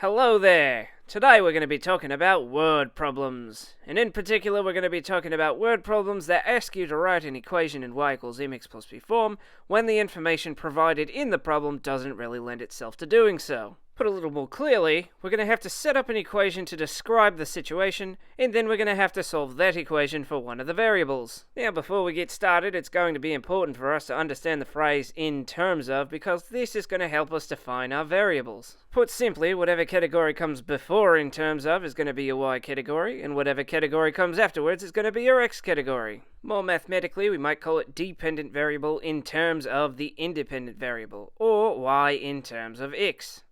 Hello there! Today we're going to be talking about word problems. And in particular we're going to be talking about word problems that ask you to write an equation in y equals mx plus b form when the information provided in the problem doesn't really lend itself to doing so. Put a little more clearly, we're going to have to set up an equation to describe the situation, and then we're going to have to solve that equation for one of the variables. Now before we get started, it's going to be important for us to understand the phrase in terms of, because this is going to help us define our variables. Put simply, whatever category comes before in terms of is going to be your y category, and whatever category comes afterwards is going to be your x category. More mathematically, we might call it dependent variable in terms of the independent variable, or y in terms of x.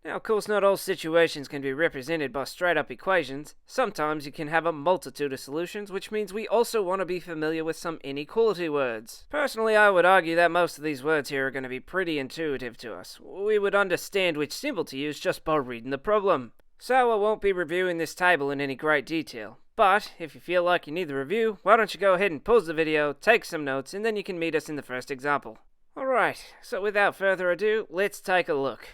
Now, of course, not all situations can be represented by straight-up equations. Sometimes you can have a multitude of solutions, which means we also want to be familiar with some inequality words. Personally, I would argue that most of these words here are going to be pretty intuitive to us. We would understand which symbol to use just by reading the problem. So I won't be reviewing this table in any great detail. But if you feel like you need the review, why don't you go ahead and pause the video, take some notes, and then you can meet us in the first example. Alright, so without further ado, let's take a look.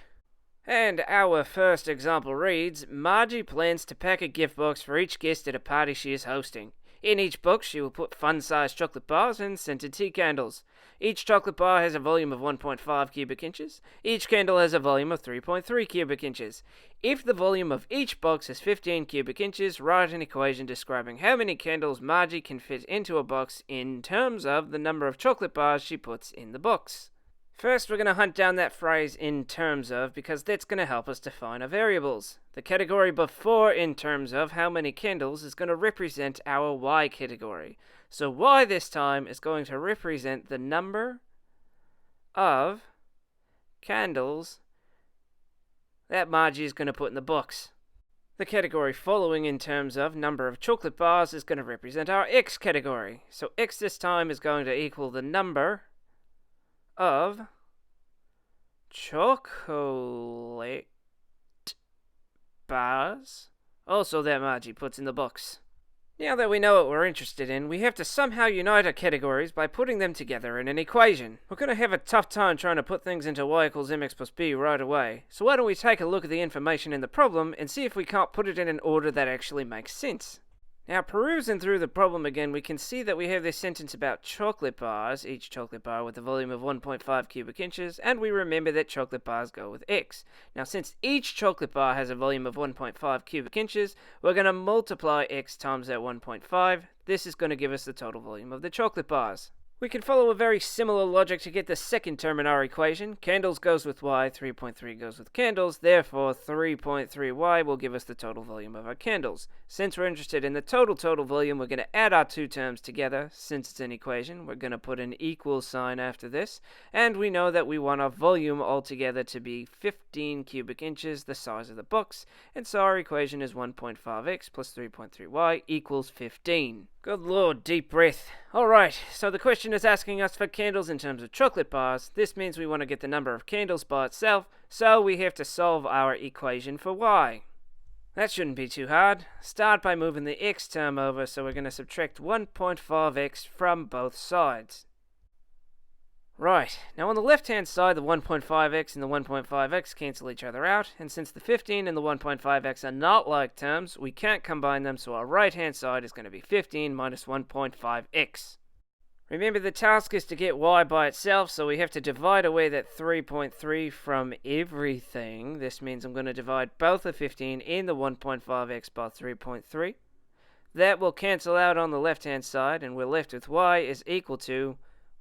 And our first example reads, Margie plans to pack a gift box for each guest at a party she is hosting. In each box she will put fun-sized chocolate bars and scented tea candles. Each chocolate bar has a volume of 1.5 cubic inches. Each candle has a volume of 3.3 cubic inches. If the volume of each box is 15 cubic inches, write an equation describing how many candles Margie can fit into a box in terms of the number of chocolate bars she puts in the box. First, we're going to hunt down that phrase in terms of, because that's going to help us define our variables. The category before in terms of how many candles is going to represent our y category. So y this time is going to represent the number of candles that Margie is going to put in the box. The category following in terms of number of chocolate bars is going to represent our x category. So x this time is going to equal the number of chocolate bars also that Margie puts in the box. Now that we know what we're interested in, we have to somehow unite our categories by putting them together in an equation. We're going to have a tough time trying to put things into y equals mx plus b right away, so why don't we take a look at the information in the problem and see if we can't put it in an order that actually makes sense. Now, perusing through the problem again, we can see that we have this sentence about chocolate bars, each chocolate bar with a volume of 1.5 cubic inches, and we remember that chocolate bars go with x. Now, since each chocolate bar has a volume of 1.5 cubic inches, we're going to multiply x times that 1.5. This is going to give us the total volume of the chocolate bars. We can follow a very similar logic to get the second term in our equation. Candles goes with y, 3.3 goes with candles, therefore 3.3y will give us the total volume of our candles. Since we're interested in the total volume, we're going to add our two terms together. Since it's an equation, we're going to put an equal sign after this, and we know that we want our volume altogether to be 15 cubic inches, the size of the box, and so our equation is 1.5x plus 3.3y equals 15. Good lord, deep breath. Alright, so the question is asking us for candles in terms of chocolate bars. This means we want to get the number of candles by itself, so we have to solve our equation for y. That shouldn't be too hard. Start by moving the x term over, so we're going to subtract 1.5x from both sides. Right, now on the left-hand side, the 1.5x and the 1.5x cancel each other out, and since the 15 and the 1.5x are not like terms, we can't combine them, so our right-hand side is going to be 15 minus 1.5x. Remember, the task is to get y by itself, so we have to divide away that 3.3 from everything. This means I'm going to divide both the 15 and the 1.5x by 3.3. That will cancel out on the left-hand side, and we're left with y is equal to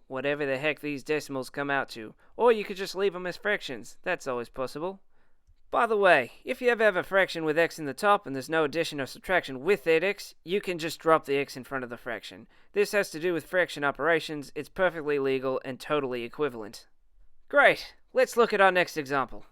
whatever the heck these decimals come out to. Or you could just leave them as fractions. That's always possible. By the way, if you ever have a fraction with x in the top and there's no addition or subtraction with that x, you can just drop the x in front of the fraction. This has to do with fraction operations. It's perfectly legal and totally equivalent. Great! Let's look at our next example.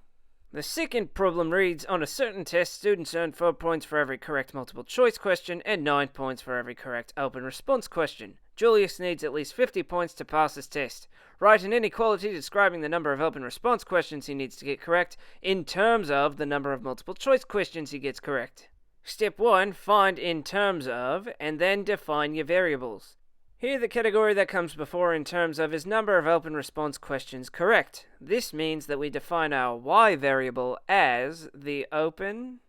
The second problem reads, on a certain test, students earn 4 points for every correct multiple choice question and 9 points for every correct open response question. Julius needs at least 50 points to pass this test. Write an inequality describing the number of open response questions he needs to get correct in terms of the number of multiple choice questions he gets correct. Step 1, find in terms of, and then define your variables. Here the category that comes before in terms of is number of open response questions correct. This means that we define our y variable as the open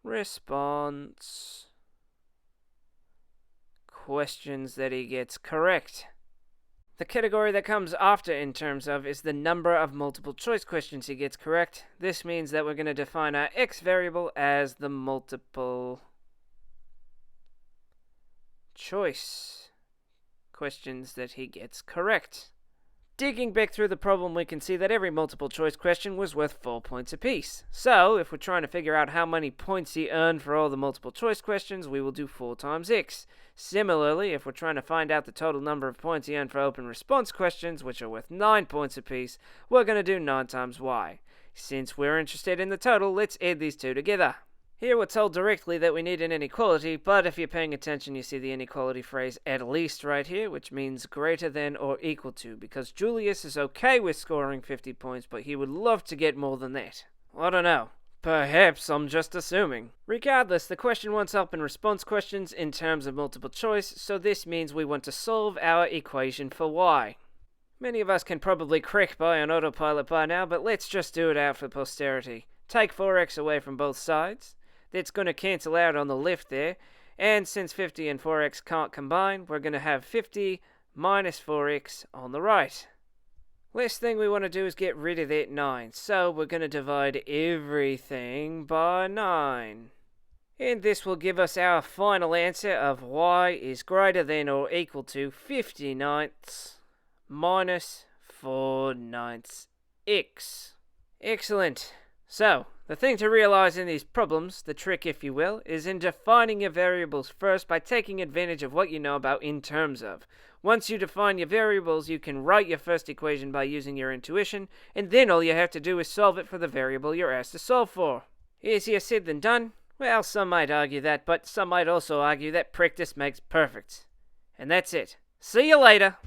response questions that he gets correct. The category that comes after in terms of is the number of multiple choice questions he gets correct. This means that we're going to define our x variable as the multiple choice questions that he gets correct. Digging back through the problem, we can see that every multiple choice question was worth 4 points apiece. So, if we're trying to figure out how many points he earned for all the multiple choice questions, we will do 4 times x. Similarly, if we're trying to find out the total number of points he earned for open response questions, which are worth 9 points apiece, we're going to do 9 times y. Since we're interested in the total, let's add these two together. Here we're told directly that we need an inequality, but if you're paying attention, you see the inequality phrase at least right here, which means greater than or equal to, because Julius is okay with scoring 50 points, but he would love to get more than that. I don't know. Perhaps I'm just assuming. Regardless, the question wants open response questions in terms of multiple choice, so this means we want to solve our equation for y. Many of us can probably crack by on autopilot by now, but let's just do it out for posterity. Take 4x away from both sides. That's going to cancel out on the left there, and since 50 and 4x can't combine, we're going to have 50 minus 4x on the right. Last thing we want to do is get rid of that 9, so we're going to divide everything by 9. And this will give us our final answer of y is greater than or equal to 50/9 minus 4/9 x. Excellent. So, the thing to realize in these problems, the trick if you will, is in defining your variables first by taking advantage of what you know about in terms of. Once you define your variables, you can write your first equation by using your intuition, and then all you have to do is solve it for the variable you're asked to solve for. Easier said than done? Well, some might argue that, but some might also argue that practice makes perfect. And that's it. See you later!